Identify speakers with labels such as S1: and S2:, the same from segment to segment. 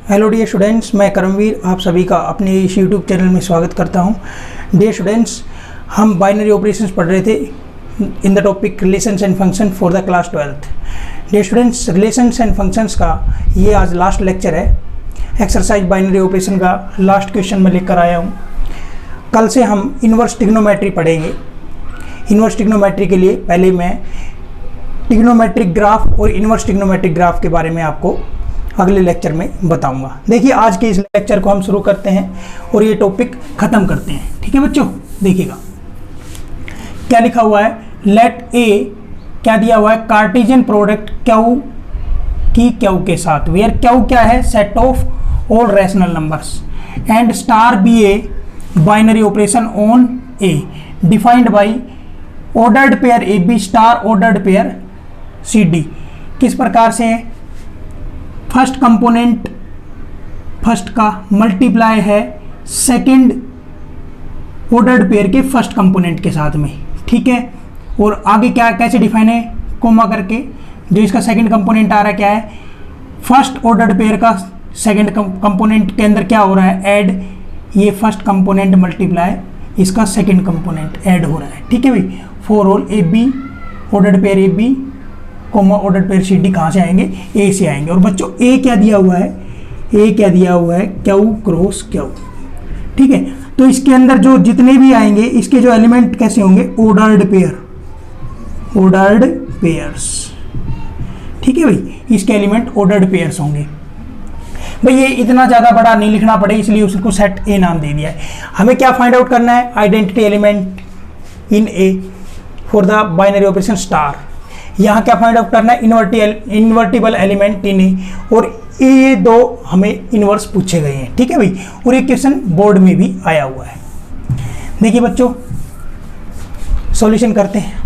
S1: Hello dear students, मैं करमवीर आप सभी का अपने इस यूट्यूब चैनल में स्वागत करता हूं। डियर स्टूडेंट्स, हम बाइनरी ऑपरेशंस पढ़ रहे थे in the topic relations and function for the class 12th। Dear students, relations and functions का ये आज लास्ट लेक्चर है। एक्सरसाइज बाइनरी ऑपरेशन का लास्ट क्वेश्चन मैं लेकर आया हूँ। कल से हम इन्वर्स ट्रिग्नोमेट्री पढ़ेंगे। इन्वर्स ट्रिग्नोमेट्री के लिए पहले मैं ट्रिग्नोमेट्रिक ग्राफ और इन्वर्स ट्रिग्नोमेट्रिक ग्राफ के बारे में आपको अगले लेक्चर में बताऊंगा। देखिए, आज के इस लेक्चर को हम शुरू करते हैं और ये टॉपिक खत्म करते हैं। ठीक है बच्चों, देखिएगा क्या लिखा हुआ है। लेट ए क्या दिया हुआ है, कार्टेशियन प्रोडक्ट क्यू की क्यू के साथ, वेयर क्यू क्या है, set of all rational numbers and star be a binary operation on A defined by ordered pair a B star ordered pair c d. किस प्रकार से है, फर्स्ट कंपोनेंट फर्स्ट का मल्टीप्लाई है सेकंड ऑर्डर्ड पेयर के first component के साथ में। ठीक है, और आगे क्या कैसे डिफाइन है, कोमा करके जो इसका सेकंड कंपोनेंट आ रहा है क्या है, फर्स्ट ऑर्डर्ड पेयर का सेकंड कंपोनेंट के अंदर क्या हो रहा है, ऐड ये फर्स्ट कंपोनेंट मल्टीप्लाई इसका सेकंड कंपोनेंट ऐड हो रहा है। ठीक है भाई, for all A b ordered pair a b comma order pair c d कहाँ से आएंगे, ए से आएंगे। और बच्चों ए क्या दिया हुआ है, ए क्या दिया हुआ है, क्यू क्रॉस क्यू। ठीक है, तो इसके अंदर जो जितने भी आएंगे इसके जो एलिमेंट कैसे होंगे, ऑर्डर्ड पेयर, ऑर्डर्ड पेयर्स। ठीक है भाई, इसके एलिमेंट ऑर्डर्ड पेयर्स होंगे। भाई ये इतना ज़्यादा बड़ा नहीं लिखना पड़े, इसलिए उसको सेट ए नाम दे दिया है। हमें क्या फाइंड आउट करना है, identity element in A for the binary operation star. यहाँ क्या फाइंड आउट करना है, इन्वर्टिबल एलिमेंट इन ए, और ये दो हमें इन्वर्स पूछे गए हैं। ठीक है भाई, और ये क्वेश्चन बोर्ड में भी आया हुआ है। देखिए बच्चों, सॉल्यूशन करते हैं।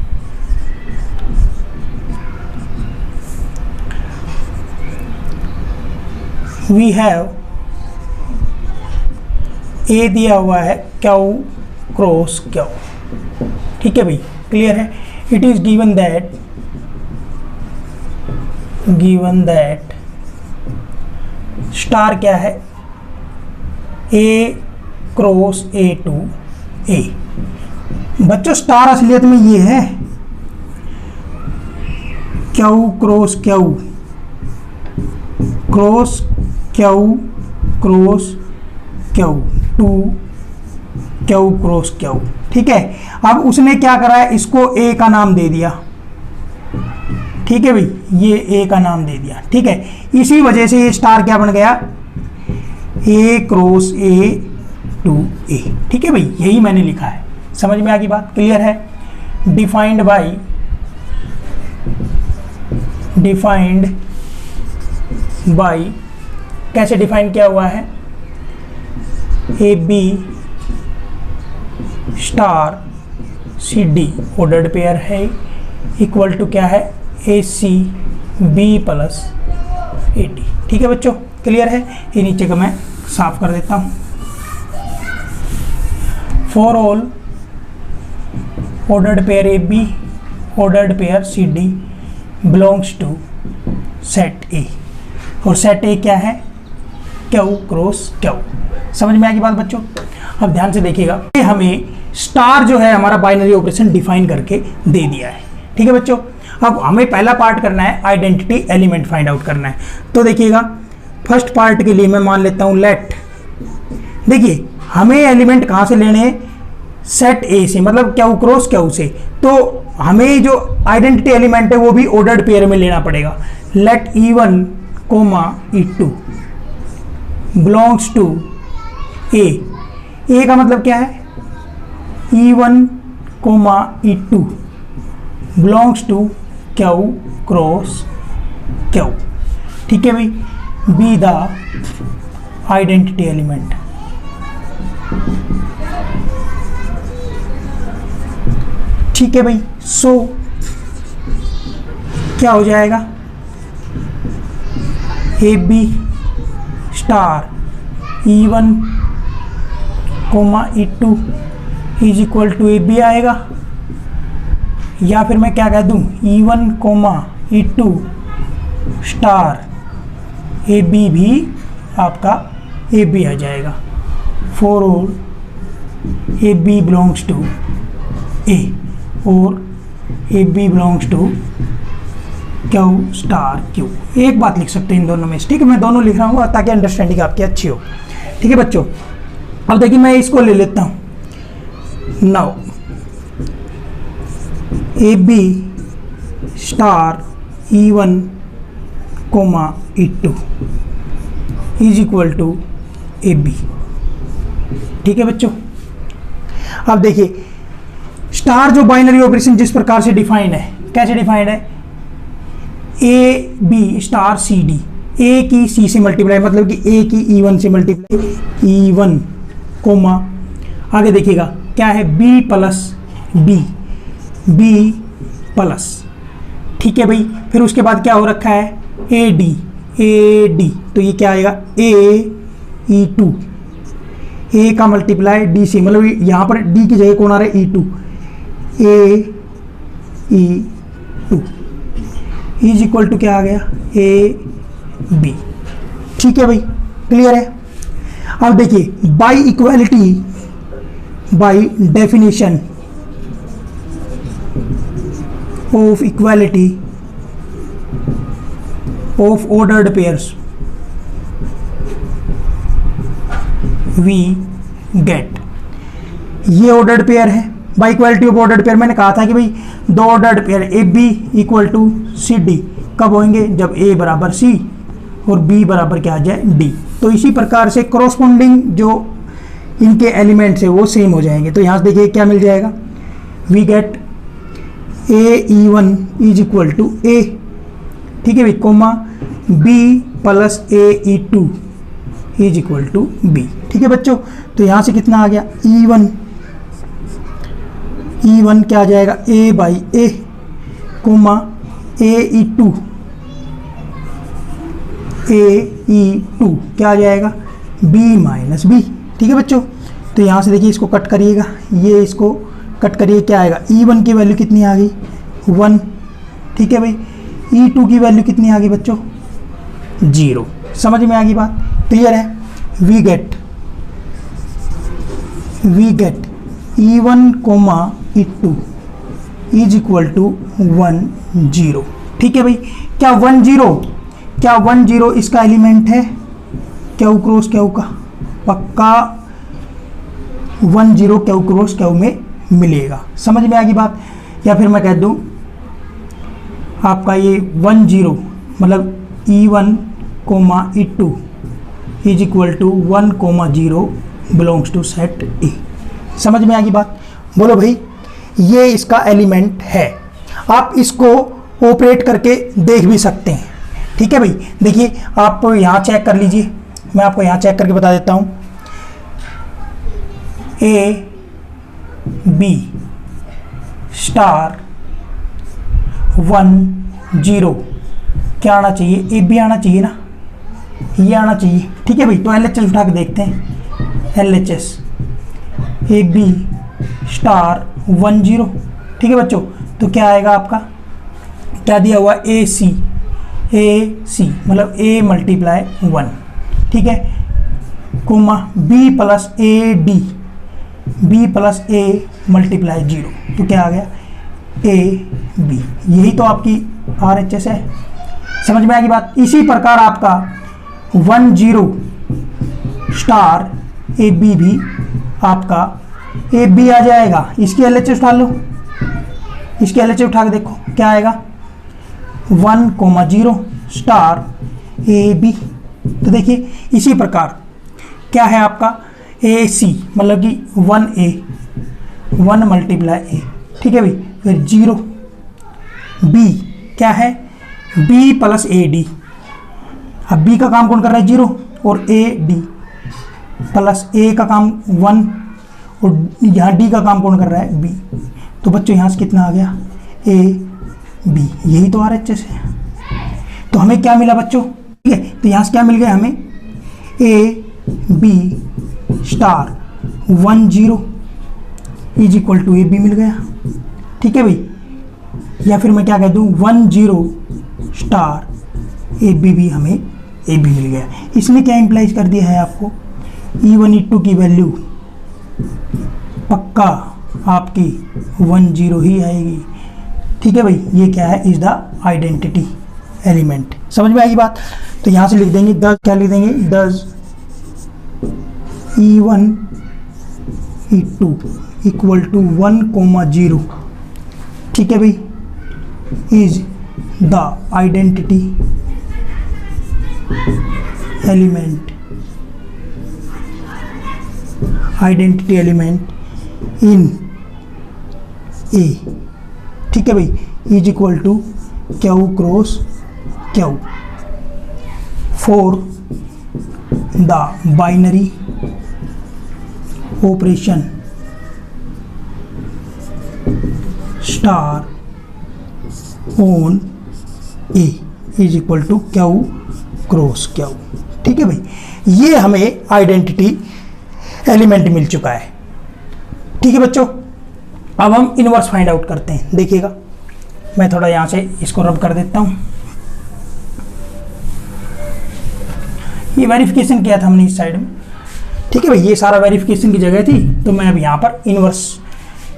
S1: वी हैव ए दिया हुआ है क्यू क्रॉस क्यू। ठीक है भाई, क्लियर है। It is given that star क्या है, ए क्रॉस ए टू ए। बच्चों स्टार असलियत में ये है Q cross Q, cross Q cross Q to Q cross Q. ठीक है, अब उसने क्या करा है, इसको ए का नाम दे दिया। ठीक है भाई, ये ए का नाम दे दिया। ठीक है, इसी वजह से ये स्टार क्या बन गया, ए क्रॉस ए टू ए। ठीक है भाई, यही मैंने लिखा है। समझ में आ गई बात, क्लियर है। डिफाइंड बाई कैसे डिफाइन किया हुआ है, A B star C D ordered pair है, इक्वल टू क्या है, A C B plus A D. ठीक है बच्चों, क्लियर है। ये नीचे का मैं साफ कर देता हूँ। For all ordered pair a b ordered pair c d belongs to set A, और सेट ए क्या है, क्यू क्रॉस क्यू। समझ में आ गई बात बच्चों। अब ध्यान से देखिएगा, हमें स्टार जो है हमारा बाइनरी ऑपरेशन डिफाइन करके दे दिया है। ठीक है बच्चों, अब हमें पहला पार्ट करना है, आइडेंटिटी एलिमेंट फाइंड आउट करना है। तो देखिएगा, फर्स्ट पार्ट के लिए मैं मान लेता हूं लेट। देखिए, हमें एलिमेंट कहां से लेने हैं, सेट ए से, मतलब क्यू क्रॉस क्यू से। तो हमें जो आइडेंटिटी एलिमेंट है वो भी ऑर्डर्ड पेयर में लेना पड़ेगा। Let E1 comma E2 belongs to A. A का मतलब क्या है, E1 comma E2 belongs to Q cross Q. ठीक है भाई, बी द आइडेंटिटी एलिमेंट। ठीक है भाई, सो क्या हो जाएगा, a B star E1 comma E2 is equal to A b आएगा, या फिर मैं क्या कह दूं, E1 comma E2 star A B भी आपका ए बी आ जाएगा। For all A B belongs to A और A B belongs to Q star Q. एक बात लिख सकते हैं इन दोनों में से, ठीक है। मैं दोनों लिख रहा हूँ ताकि अंडरस्टैंडिंग आपकी अच्छी हो, ठीक है बच्चों। अब देखिए मैं इसको ले लेता हूँ। Now a B star E1 comma E2 is equal to A b, ठीक है बच्चों। अब देखिए स्टार जो बाइनरी ऑपरेशन जिस प्रकार से डिफाइंड है, कैसे डिफाइंड है, A B star C D, A की सी से मल्टीप्लाई मतलब कि ए की E1 से मल्टीप्लाई E1 कोमा आगे देखिएगा क्या है b plus b, b plus, ठीक है भाई। फिर उसके बाद क्या हो रखा है ए डी, तो ये क्या आएगा E2, ए का मल्टीप्लाई डी से, मतलब यहाँ पर डी की जगह कौन आ रहा है E2, E2 is equal to क्या आ गया ए बी, ठीक है भाई, क्लियर है। अब देखिए by equality, bye definition of equality of ordered pairs we get, ये ordered pair है। By equality of ordered pair मैंने कहा था कि भाई दो ordered pair a b equal to c d कब होंगे, जब ए बराबर सी और बी बराबर क्या आ जाए डी। तो इसी प्रकार से corresponding जो इनके एलिमेंट्स है वो सेम हो जाएंगे। तो यहाँ से देखिए क्या मिल जाएगा, we get AE1 is equal to A, ठीक है भाई, comma B plus AE2 is equal to B, ठीक है बच्चों। तो यहाँ से कितना आ गया E1 क्या आ जाएगा ए बाई ए कोमा AE2 क्या आ जाएगा बी माइनस बी, ठीक है बच्चों। तो यहाँ से देखिए इसको कट करिएगा, ये इसको कट करिए, क्या आएगा E1 की वैल्यू कितनी आ गई 1, ठीक है भाई। E2 की वैल्यू कितनी आ गई बच्चों 0, समझ में आ गई बात, क्लियर है। We get E1 comma E2 is equal to 1 0, ठीक है भाई। क्या 1 0 इसका एलिमेंट है क्यू क्रॉस क्यू का, पक्का 1 0 क्यू क्रॉस क्यू में मिलेगा, समझ में आ गई बात। या फिर मैं कह दूं आपका ये 1 0 मतलब E1 comma E2 is equal to 1 0 belongs to set A, समझ में आ गई बात। बोलो भाई ये इसका एलिमेंट है, आप इसको ऑपरेट करके देख भी सकते हैं, ठीक है भाई। देखिए आप यहाँ चेक कर लीजिए, मैं आपको यहाँ चेक करके बता देता हूँ। ए बी स्टार 1 0 क्या आना चाहिए, ए बी आना चाहिए ना, ये आना चाहिए, ठीक है भाई। तो LHS उठा के देखते हैं, LHS ए बी स्टार 1 0, ठीक है बच्चों। तो क्या आएगा आपका, क्या दिया हुआ ए सी मतलब ए मल्टीप्लाई 1, ठीक है, comma B plus A d, b plus a multiply 0, तो क्या आ गया ए बी, यही तो आपकी RHS है, समझ में आ गई बात। इसी प्रकार आपका 1 0 स्टार ए बी भी आपका ए बी आ जाएगा। इसकी LHS उठा लो, इसकी LHS उठा के देखो क्या आएगा 1 0 स्टार ए बी। तो देखिए इसी प्रकार क्या है आपका ए सी मतलब कि 1 मल्टीप्लाई ए, ठीक है भाई। फिर 0 बी क्या है बी प्लस ए डी, अब बी का काम कौन कर रहा है 0 और ए डी प्लस ए का काम 1 और यहाँ डी का काम कौन कर रहा है बी। तो बच्चों यहाँ से कितना आ गया ए बी, यही तो RHS है। तो हमें क्या मिला बच्चों, ठीक है। तो यहाँ से क्या मिल गया हमें A B star 1 0 is equal to A B मिल गया, ठीक है भाई। या फिर मैं क्या कह दूँ 1 0 स्टार ए बी भी हमें ए बी मिल गया। इसने क्या इम्प्लाइज कर दिया है आपको, E1 E2 की वैल्यू पक्का आपकी 10 ही आएगी। ठीक है भाई, ये क्या है, इज द आइडेंटिटी एलिमेंट। समझ में आएगी बात। तो यहाँ से लिख देंगे द, क्या लिख देंगे, दस E1 E2 इक्वल टू 1,0। ठीक है भाई, is the identity element, identity element in A. ठीक है भाई, is equal to Q cross Q for the binary operation star on A is equal to Q cross Q. ठीक है भाई, ये हमें आइडेंटिटी एलिमेंट मिल चुका है। ठीक है बच्चों, अब हम इनवर्स फाइंड आउट करते हैं। देखिएगा, मैं थोड़ा यहां से इसको रब कर देता हूं। ये वेरिफिकेशन किया था हमने इस साइड में। ठीक है भाई, ये सारा वेरिफिकेशन की जगह थी, तो मैं अब यहां पर इनवर्स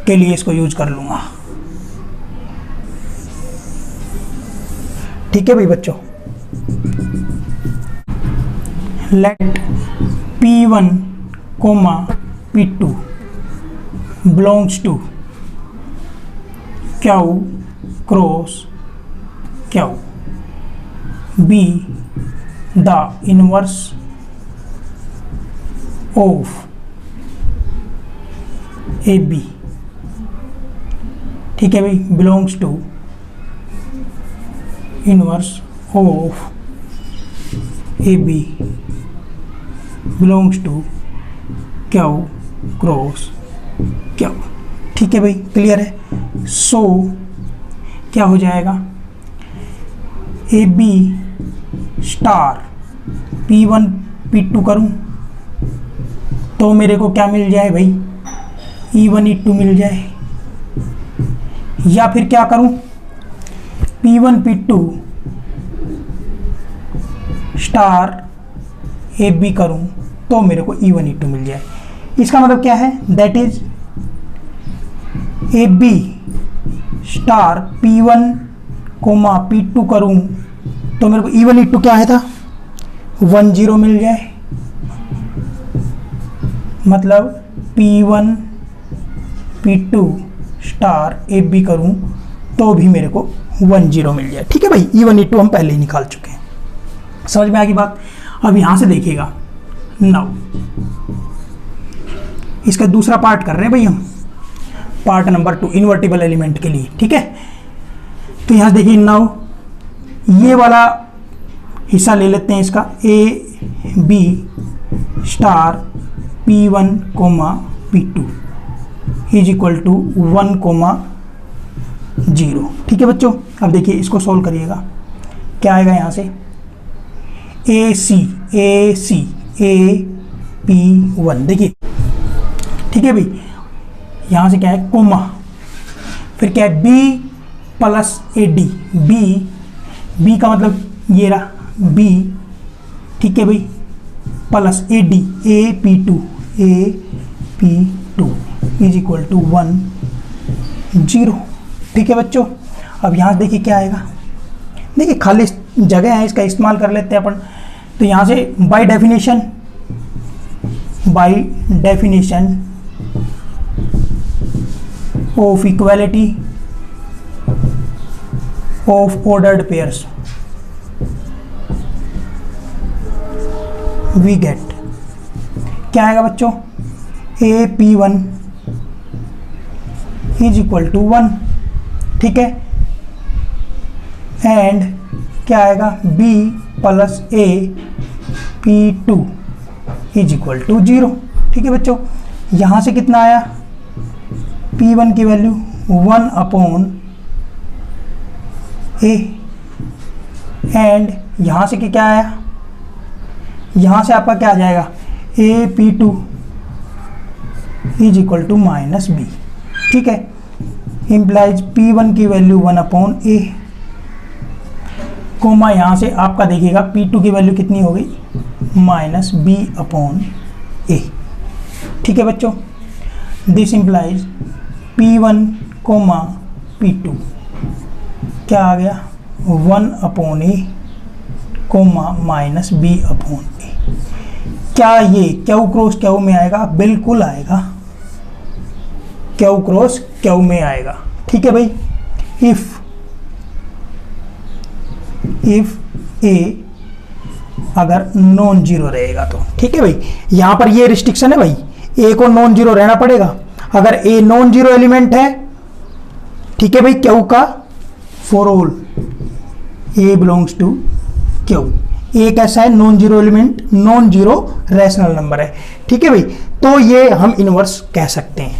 S1: के लिए इसको यूज कर लूंगा। ठीक है भाई बच्चों, late P1, P2 belongs to Q cross Q, be the inverse of AB। ठीक है भाई, belongs to inverse of AB belongs to Q cross Q। ठीक है भाई, क्लियर है। सो क्या हो जाएगा, AB स्टार P1 P2 करूं तो मेरे को क्या मिल जाए भाई, E1 E2 मिल जाए। या फिर क्या करूं, P1 P2 स्टार AB करूं तो मेरे को E1 E2 मिल जाए। इसका मतलब क्या है, that is AB star P1, P2 करूं तो मेरे को E1 E2 क्या है था, 10 मिल जाए। मतलब P1 P2 स्टार AB करूं तो भी मेरे को 10 मिल जाए। ठीक है भाई, E1 E2 हम पहले ही निकाल चुके हैं। समझ में आ गई बात। अब यहां से देखिएगा, नाउ इसका दूसरा पार्ट कर रहे हैं भाई हम, पार्ट नंबर 2 इन्वर्टिबल एलिमेंट के लिए। ठीक है, तो यहां से देखिए, नाउ ये वाला हिस्सा ले लेते हैं इसका, AB star P1, P2 is equal to 1,0। ठीक है बच्चों, अब देखिए इसको सोल्व करिएगा, क्या आएगा यहां से, AC P1। देखिए, ठीक है भाई, यहां से क्या है, कोमा, फिर क्या है, B प्लस AD, B का मतलब ये रहा B। ठीक है भाई, plus AD AP2 is equal to 10। ठीक है बच्चों, अब यहां देखिए क्या आएगा, देखिए खाली जगह है, इसका इस्तेमाल कर लेते हैं अपन। तो यहां से by definition of equality of ordered pairs we get, क्या आएगा बच्चों, AP1 इज इक्वल टू 1। ठीक है, एंड क्या आएगा, B plus AP2 is equal to 0। ठीक है बच्चों, यहां से कितना आया, P1 की वैल्यू 1/A, एंड यहां से क्या आया, यहां से आपका क्या आ जाएगा, AP2 is equal to -B। ठीक है, इम्प्लाइज P1 की वैल्यू 1/A, कोमा यहाँ से आपका देखिएगा P2 की वैल्यू कितनी हो गई माइनस बी अपॉन ए। ठीक है बच्चों, this implies P1 comma P2 क्या आ गया 1 upon A comma minus B upon A. क्या ये क्यू क्रॉस क्यू में आएगा? बिल्कुल आएगा, क्यू क्रॉस क्यू में आएगा। ठीक है भाई, इफ ए अगर नॉन जीरो रहेगा तो। ठीक है भाई, यहां पर ये रिस्ट्रिक्शन है भाई, ए को नॉन जीरो रहना पड़ेगा। अगर ए नॉन जीरो एलिमेंट है, ठीक है भाई, क्यू का for all A belongs to Q. A कैसा है? Non zero element, non zero rational number है। ठीक है भाई, तो ये हम इनवर्स कह सकते हैं।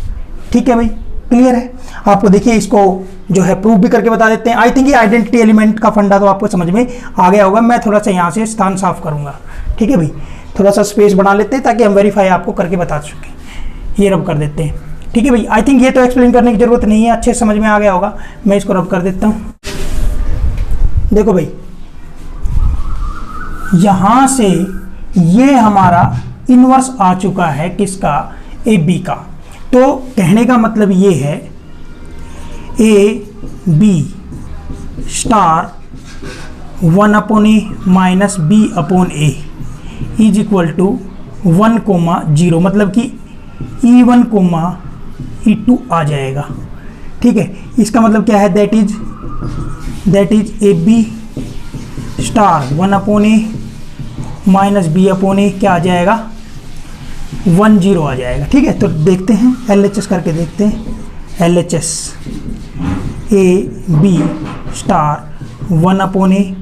S1: ठीक है भाई, क्लियर है? आपको देखिए इसको जो है प्रूफ भी करके बता देते हैं। आई थिंक ये आइडेंटिटी एलिमेंट का फंडा तो आपको समझ में आ गया होगा। मैं थोड़ा सा यहाँ से स्थान साफ करूंगा। ठीक है भाई, थोड़ा सा स्पेस बना लेते हैं ताकि हम वेरीफाई आपको करके बता सकें। ये रब कर देते हैं। ठीक है भाई, आई थिंक ये तो एक्सप्लेन करने की जरूरत नहीं है, अच्छे समझ में आ गया होगा। मैं इसको रब कर देता हूँ। देखो भाई, यहां से ये हमारा इनवर्स आ चुका है किसका? ए बी का। तो कहने का मतलब ये है A B star 1 upon A minus B upon a is equal to 1 comma 0, मतलब कि E1 कोमा E2 आ जाएगा। ठीक है, इसका मतलब क्या है? That is A B star 1 upon A minus B upon A क्या आ जाएगा? 1 0 आ जाएगा। ठीक है, तो देखते हैं LHS करके देखते हैं। LHS A B star 1 upon A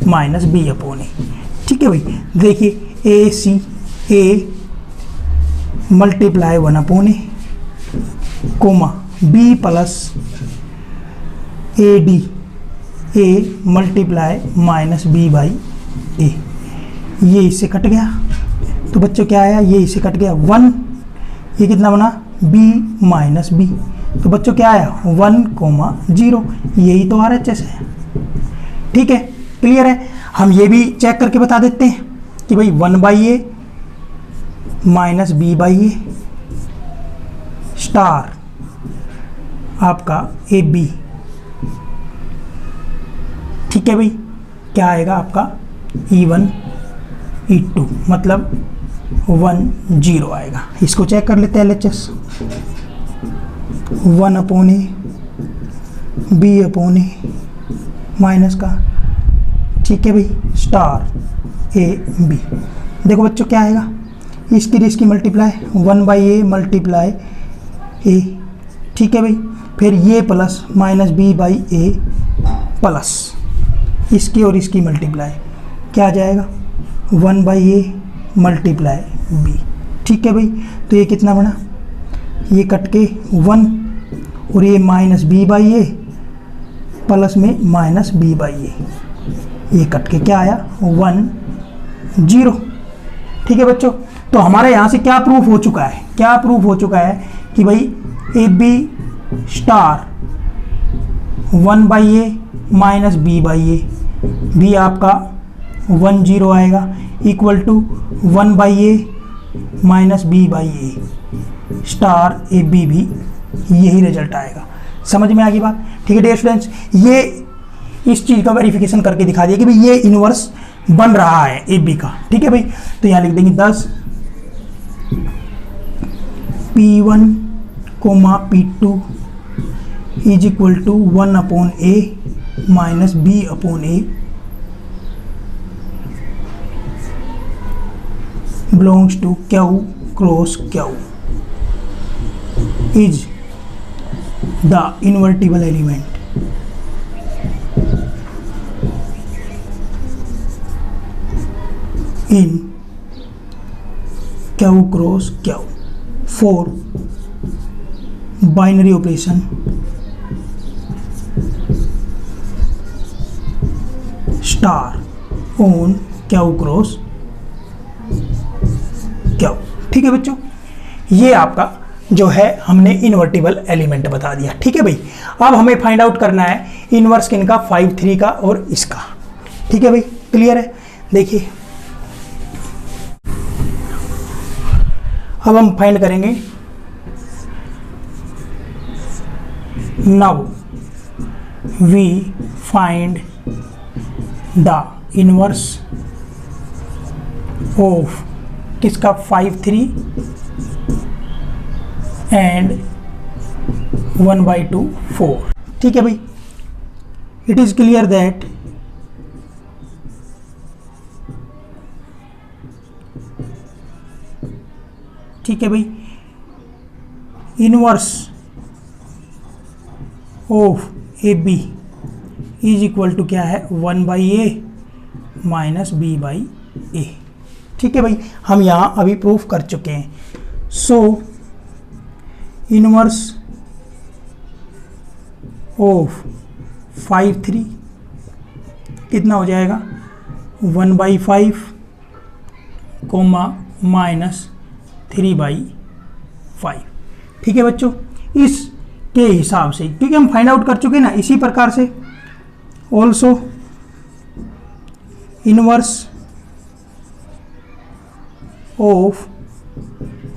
S1: minus B upon A. ठीक है भाई, देखिए A C A multiply 1 upon A comma B plus A D A multiply minus B by ए। ये इससे कट गया तो बच्चों क्या आया? ये इससे कट गया 1। ये कितना बना? b minus b. तो बच्चों क्या आया? 1 कोमा 0। यही तो RHS है। ठीक है, क्लियर है? हम ये भी चेक करके बता देते हैं कि भाई 1 by A minus B by A star आपका ए बी। ठीक है भाई, क्या आएगा आपका? E1 E2, मतलब 1 0 आएगा। इसको चेक कर लेते हैं LHS। 1 upon a b upon A minus का, ठीक है भाई, स्टार ए बी। देखो बच्चों क्या आएगा? इसकी multiply 1 by a multiply a. ठीक है भाई, फिर ये plus minus B by a plus इसकी और इसकी मल्टीप्लाई क्या आ जाएगा? 1 बाई ए मल्टीप्लाई बी। ठीक है भाई, तो ये कितना बना? ये कट के 1 और ये minus B by a plus में माइनस बी बाई ए, ये कट के क्या आया? 1 0। ठीक है बच्चों, तो हमारे यहाँ से क्या प्रूफ हो चुका है? क्या प्रूफ हो चुका है कि भाई A B star 1 by A minus B by A भी आपका 1 0 आएगा, equal to 1 by A minus B by A star A B भी यही रिजल्ट आएगा। समझ में आ गई बात? ठीक है डियर स्टूडेंट्स, ये इस चीज़ का वेरिफिकेशन करके दिखा दिया कि भाई ये इनवर्स बन रहा है ए बी का। ठीक है भाई, तो यहाँ लिख देंगे 10 P1 comma P2 is equal to 1 upon A minus B upon a belongs to Q cross Q is the invertible element in Q cross Q for binary operation star on Q cross Q। ठीक है बच्चों, ये आपका जो है हमने invertible element बता दिया। ठीक है भाई, अब हमें फाइंड आउट करना है इनवर्स किन का? 5 3 का और इसका। ठीक है भाई, क्लियर है। देखिए अब हम फाइंड करेंगे, now we find the inverse of किसका 5 3 एंड 1/2 4। ठीक है भाई, इट इज क्लियर दैट ठीक है भाई, inverse of a b is equal to क्या है 1/a माइनस b/a। ठीक है भाई, हम यहाँ अभी प्रूफ कर चुके हैं। सो इनवर्स ऑफ 5 3 कितना हो जाएगा 1/5 कोमा माइनस 3/5। ठीक है बच्चों, इसके हिसाब से क्योंकि हम फाइंड आउट कर चुके हैं ना, इसी प्रकार से also inverse of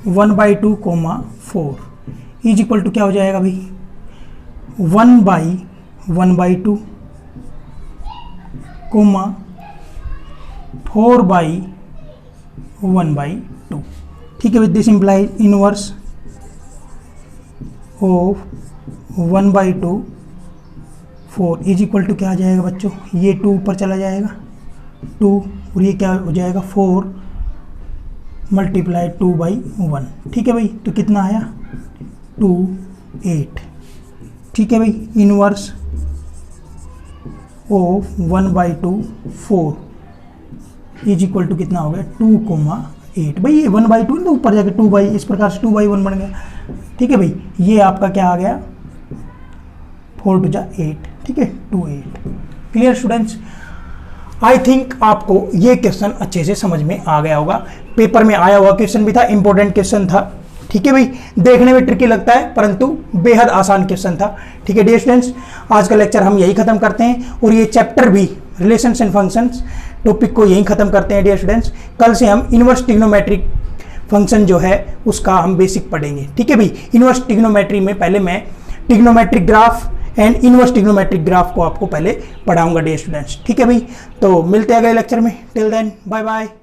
S1: 1/2 comma 4 is equal to क्या हो जाएगा भाई 1/1/2 कोमा 4/1/2। ठीक है, with this implies inverse of 1/2 4 is equal to क्या आ जाएगा बच्चों, ये 2 ऊपर चला जाएगा 2 और ये क्या हो जाएगा 4 मल्टीप्लाई 2/1। ठीक है भाई, तो कितना आया 2 8। ठीक है भाई, inverse of 1/2 4 is equal to कितना हो गया 2,8। भाई ये 1/2 तो ऊपर जाके 2 इस प्रकार से 2/1 बन गया। ठीक है भाई, ये आपका क्या आ गया 4 2 जा 8। ठीक है 2 8। क्लियर स्टूडेंट्स, आई थिंक आपको ये क्वेश्चन अच्छे से समझ में आ गया होगा। पेपर में आया हुआ क्वेश्चन भी था, इंपॉर्टेंट क्वेश्चन था। ठीक है भाई, देखने में ट्रिकी लगता है परंतु बेहद आसान क्वेश्चन था। ठीक है डियर स्टूडेंट्स, आज का लेक्चर हम यही खत्म करते हैं और ये चैप्टर भी रिलेशंस एंड फंक्शंस टॉपिक को यही खत्म करते हैं डियर स्टूडेंट्स। कल से हम इनवर्स ट्रिग्नोमेट्रिक फंक्शन जो है उसका हम बेसिक पढ़ेंगे। ठीक है भाई, इनवर्स ट्रिग्नोमेट्री में पहले मैं trigonometric graph and inverse trigonometric graph को आपको पहले पढ़ाऊंगा डियर स्टूडेंट्स। ठीक है भाई, तो मिलते हैं अगले लेक्चर में। Till then bye bye.